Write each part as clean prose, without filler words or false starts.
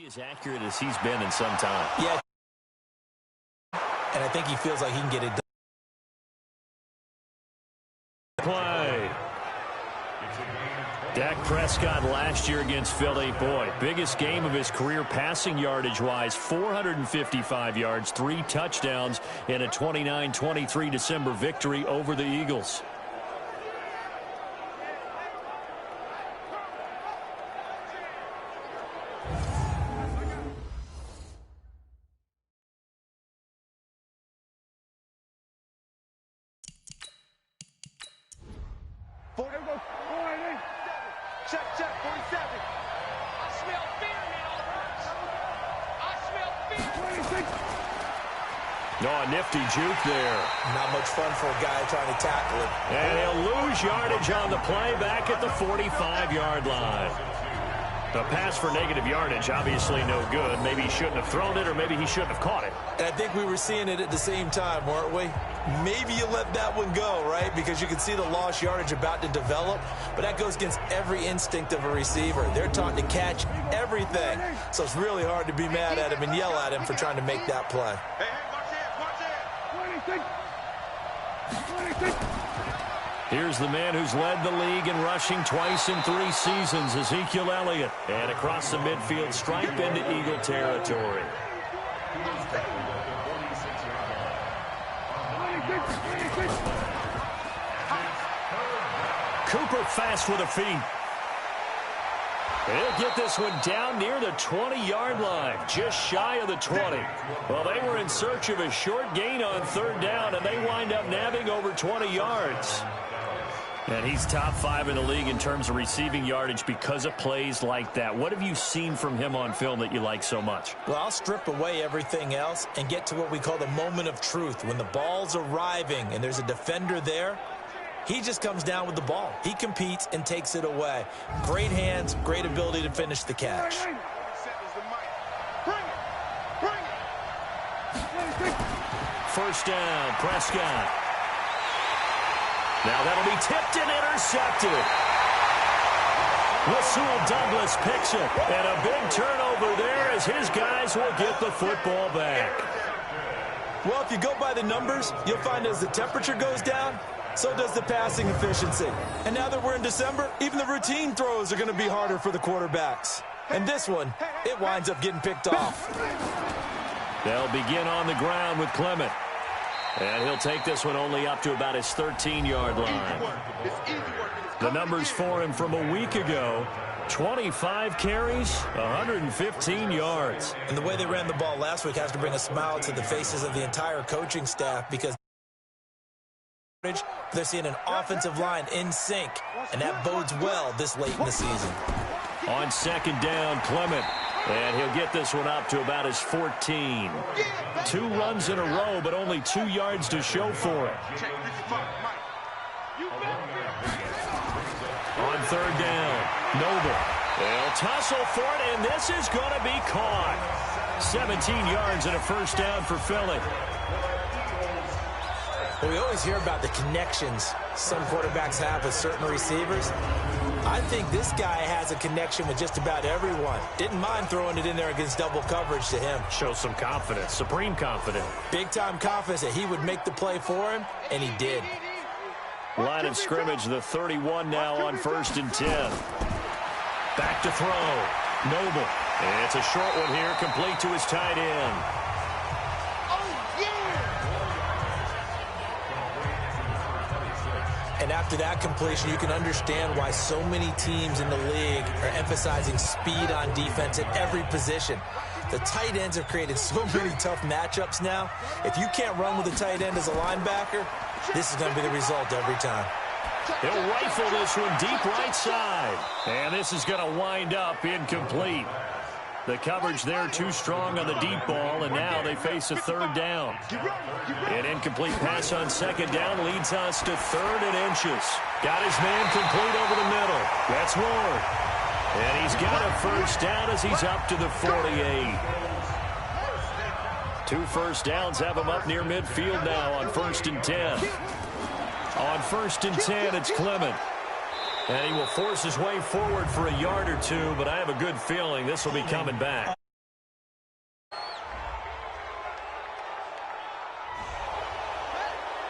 As accurate as he's been in some time. Yeah. And I think he feels like he can get it done. Play. Dak Prescott last year against Philly. Boy, biggest game of his career passing yardage-wise. 455 yards, 3 touchdowns in a 29-23 December victory over the Eagles. Check, 47. I smell fear now. I smell fear. 26. No, a nifty juke there. Not much fun for a guy trying to tackle it. And he'll lose yardage on the play back at the 45-yard line. The pass for negative yardage, obviously no good. Maybe he shouldn't have thrown it, or maybe he shouldn't have caught it. And I think we were seeing it at the same time, weren't we? Maybe you let that one go, right? Because you can see the lost yardage about to develop, but that goes against every instinct of a receiver. They're taught to catch everything. So it's really hard to be mad at him and yell at him for trying to make that play. Here's the man who's led the league in rushing twice in 3 seasons, Ezekiel Elliott. And across the midfield stripe into Eagle territory. Cooper fast with a feet. He'll get this one down near the 20-yard line, just shy of the 20. Well, they were in search of a short gain on 3rd down, and they wind up nabbing over 20 yards. And he's top 5 in the league in terms of receiving yardage because of plays like that. What have you seen from him on film that you like so much? Well, I'll strip away everything else and get to what we call the moment of truth. When the ball's arriving and there's a defender there, he just comes down with the ball. He competes and takes it away. Great hands, great ability to finish the catch. First down, Prescott. Now that'll be tipped and intercepted. Rasul Douglas picks it. And a big turnover there as his guys will get the football back. Well, if you go by the numbers, you'll find as the temperature goes down, so does the passing efficiency. And now that we're in December, even the routine throws are going to be harder for the quarterbacks. And this one, it winds up getting picked off. They'll begin on the ground with Clement. And he'll take this one only up to about his 13-yard line. The numbers for him from a week ago: 25 carries, 115 yards. And the way they ran the ball last week has to bring a smile to the faces of the entire coaching staff, because they're seeing an offensive line in sync, and that bodes well this late in the season. On 2nd down, Clement. And he'll get this one up to about his 14. 2 runs in a row, but only 2 yards to show for it. On 3rd down, Noble. They'll tussle for it, and this is going to be caught. 17 yards and a first down for Philly. Well, we always hear about the connections some quarterbacks have with certain receivers. I think this guy has a connection with just about everyone. Didn't mind throwing it in there against double coverage to him. Shows some confidence, supreme confidence. Big-time confidence that he would make the play for him, and he did. Line of scrimmage, the 31 now on 1st and 10. Back to throw. Noble. And it's a short one here, complete to his tight end. And after that completion, you can understand why so many teams in the league are emphasizing speed on defense at every position. The tight ends have created so many tough matchups now. If you can't run with a tight end as a linebacker, this is going to be the result every time. He'll rifle this one deep right side. And this is going to wind up incomplete. The coverage there too strong on the deep ball, and now they face a 3rd down. An incomplete pass on 2nd down leads us to 3rd and inches. Got his man complete over the middle. That's Ward. And he's got a first down as he's up to the 48. 2 first downs have him up near midfield now on 1st and 10. On 1st and 10, it's Clement. And he will force his way forward for a yard or two, but I have a good feeling this will be coming back.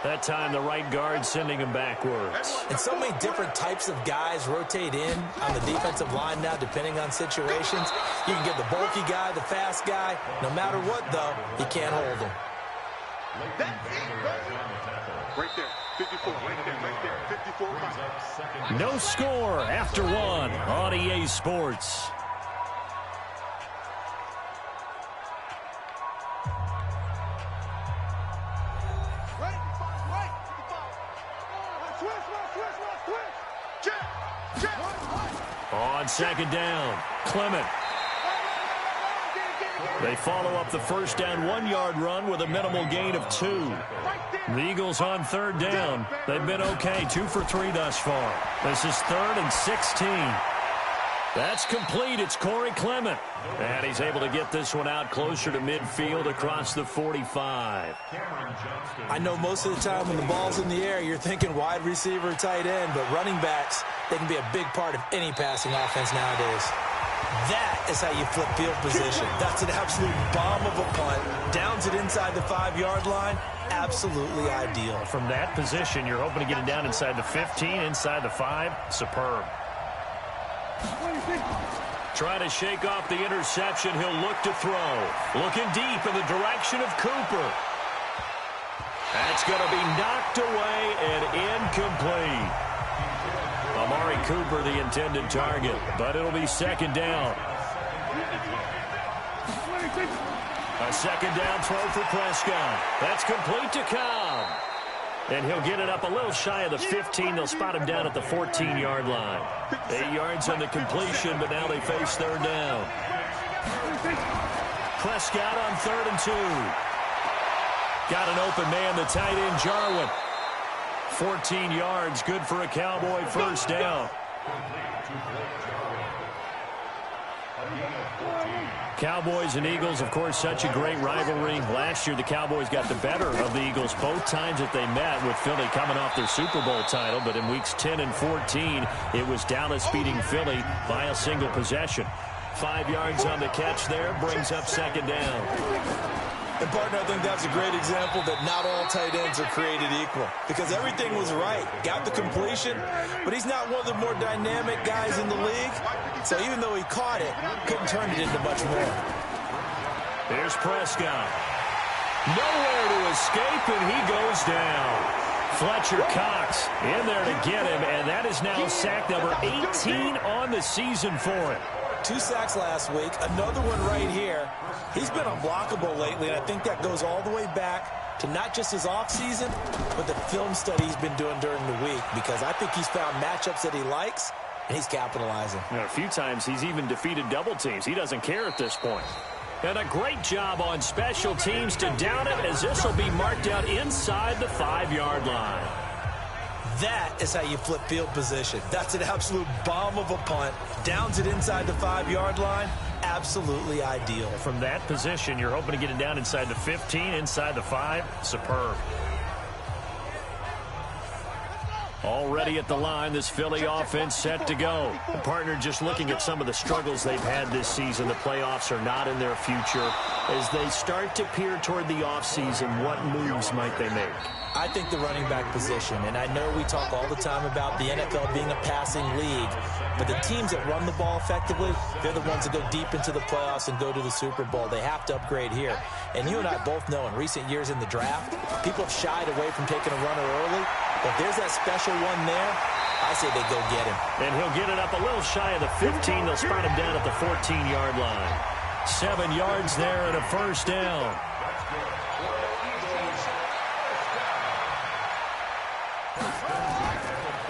That time the right guard sending him backwards. And so many different types of guys rotate in on the defensive line now, depending on situations. You can get the bulky guy, the fast guy. No matter what, though, you can't hold him. Right there, 54. Right there, 54. No score after one on EA Sports. On second down, Clement. They follow up the first down 1-yard run with a minimal gain of 2. The Eagles on third down. They've been okay, 2 for 3 thus far. This is 3rd and 16. That's complete. It's Corey Clement. And he's able to get this one out closer to midfield across the 45. I know most of the time when the ball's in the air, you're thinking wide receiver, tight end, but running backs, they can be a big part of any passing offense nowadays. That is how you flip field position. That's an absolute bomb of a punt. Downs it inside the 5-yard line. Absolutely ideal. From that position, you're hoping to get it down inside the 15, inside the 5. Superb. Trying to shake off the interception. He'll look to throw. Looking deep in the direction of Cooper. That's going to be knocked away and incomplete. Amari Cooper, the intended target, but it'll be second down. A second down throw for Prescott. That's complete to Cobb. And he'll get it up a little shy of the 15. They'll spot him down at the 14-yard line. 8 yards on the completion, but now they face third down. Prescott on 3rd and 2. Got an open man, the tight end, Jarwin. 14 yards, good for a Cowboy first down. Cowboys and Eagles, of course, such a great rivalry. Last year, the Cowboys got the better of the Eagles both times that they met, with Philly coming off their Super Bowl title. But in weeks 10 and 14, it was Dallas beating Philly by a single possession. 5 yards on the catch there, brings up second down. And, partner, I think that's a great example that not all tight ends are created equal, because everything was right. Got the completion, but he's not one of the more dynamic guys in the league. So even though he caught it, couldn't turn it into much more. There's Prescott. Nowhere to escape, and he goes down. Fletcher Cox in there to get him, and that is now sack number 18 on the season for him. 2 sacks last week, another one right here. He's been unblockable lately, and I think that goes all the way back to not just his offseason, but the film study he's been doing during the week, because I think he's found matchups that he likes, and he's capitalizing. You know, a few times he's even defeated double teams. He doesn't care at this point. And a great job on special teams to down it, as this will be marked out inside the 5-yard line. That is how you flip field position. That's an absolute bomb of a punt. Downs it inside the 5-yard line. Absolutely ideal. From that position, you're hoping to get it down inside the 15, inside the 5. Superb. Already at the line, this Philly offense set to go. The partner, just looking at some of the struggles they've had this season, the playoffs are not in their future. As they start to peer toward the offseason, what moves might they make? I think the running back position, and I know we talk all the time about the NFL being a passing league, but the teams that run the ball effectively, they're the ones that go deep into the playoffs and go to the Super Bowl. They have to upgrade here. And you and I both know in recent years in the draft, people have shied away from taking a runner early, but there's that special one there. I say they go get him. And he'll get it up a little shy of the 15. They'll spot him down at the 14-yard line. 7 yards there and a first down.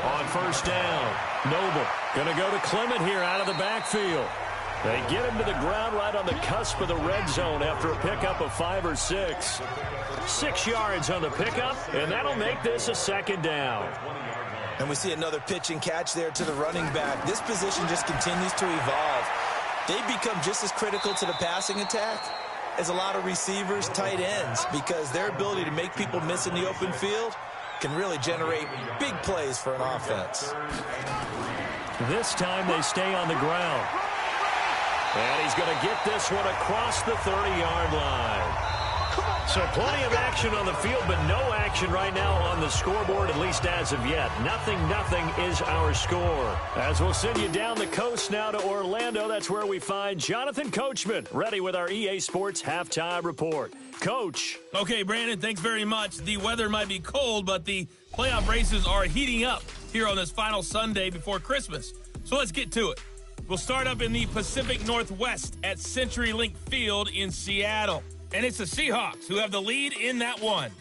On first down, Noble going to go to Clement here out of the backfield. They get him to the ground right on the cusp of the red zone after a pickup of 5 or 6. 6 yards on the pickup, and that'll make this a second down. And we see another pitch and catch there to the running back. This position just continues to evolve. They become just as critical to the passing attack as a lot of receivers, tight ends, because their ability to make people miss in the open field can really generate big plays for an offense. This time they stay on the ground. And he's going to get this one across the 30-yard line. So plenty of action on the field, but no action right now on the scoreboard, at least as of yet. 0-0 is our score. As we'll send you down the coast now to Orlando, that's where we find Jonathan Coachman, ready with our EA Sports Halftime Report. Coach. Okay, Brandon, thanks very much. The weather might be cold, but the playoff races are heating up here on this final Sunday before Christmas. So let's get to it. We'll start up in the Pacific Northwest at CenturyLink Field in Seattle. And it's the Seahawks who have the lead in that one.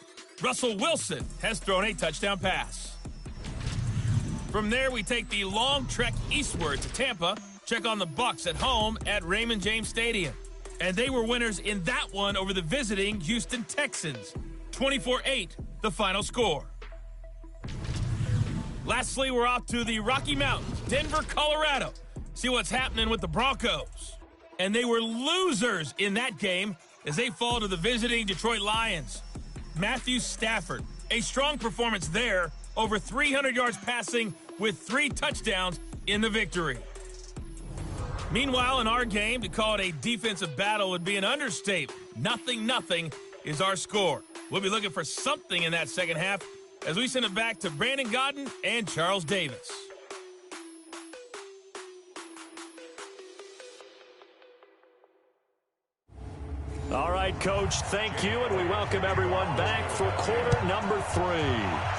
Russell Wilson has thrown a touchdown pass. From there, we take the long trek eastward to Tampa, check on the Bucs at home at Raymond James Stadium. And they were winners in that one over the visiting Houston Texans. 24-8, the final score. Lastly, we're off to the Rocky Mountains, Denver, Colorado. See what's happening with the Broncos. And they were losers in that game as they fall to the visiting Detroit Lions. Matthew Stafford, a strong performance there, over 300 yards passing with 3 touchdowns in the victory. Meanwhile, in our game, to call it a defensive battle would be an understatement. 0-0 is our score. We'll be looking for something in that second half as we send it back to Brandon Godden and Charles Davis. All right, Coach, thank you, and we welcome everyone back for quarter number 3.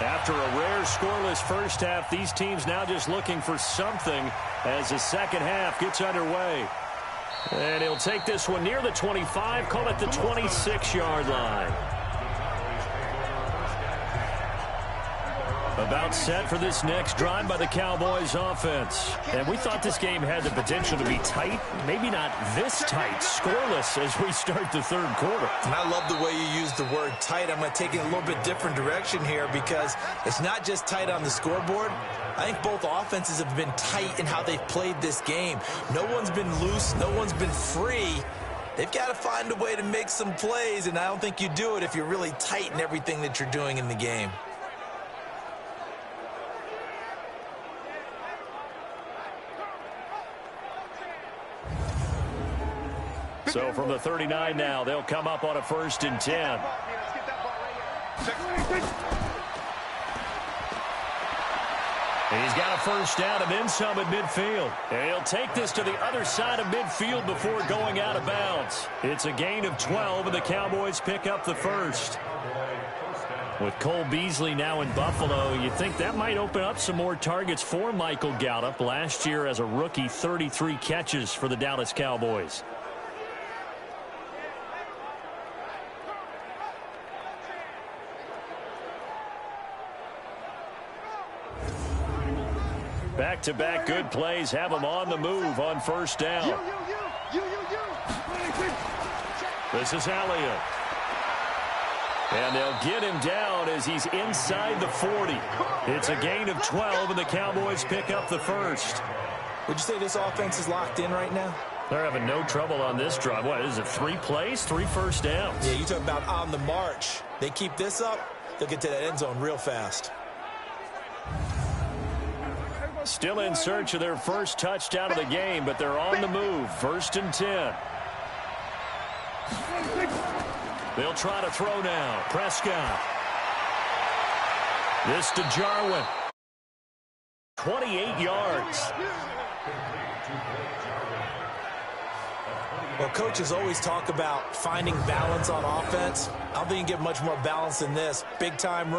After a rare scoreless first half, these teams now just looking for something as the second half gets underway. And he'll take this one near the 25, call it the 26-yard line. About set for this next drive by the Cowboys offense. And we thought this game had the potential to be tight, maybe not this tight, scoreless as we start the third quarter. And I love the way you use the word tight. I'm going to take it a little bit different direction here because it's not just tight on the scoreboard. I think both offenses have been tight in how they've played this game. No one's been loose. No one's been free. They've got to find a way to make some plays, and I don't think you do it if you're really tight in everything that you're doing in the game. So from the 39 now, they'll come up on a 1st and 10. He's got a first down and then some at midfield. And he'll take this to the other side of midfield before going out of bounds. It's a gain of 12, and the Cowboys pick up the first. With Cole Beasley now in Buffalo, you think that might open up some more targets for Michael Gallup. Last year as a rookie, 33 catches for the Dallas Cowboys. Back-to-back good plays have him on the move on first down. This is Elliott. And they'll get him down as he's inside the 40. It's a gain of 12, and the Cowboys pick up the first. Would you say this offense is locked in right now? They're having no trouble on this drive. What is it, 3 plays, 3 first downs? Yeah, you talk about on the march. They keep this up, they'll get to that end zone real fast. Still in search of their first touchdown of the game, but they're on the move. 1st and 10. They'll try to throw now. Prescott. This to Jarwin. 28 yards. Well, coaches always talk about finding balance on offense. I don't think you can get much more balance than this. Big time run.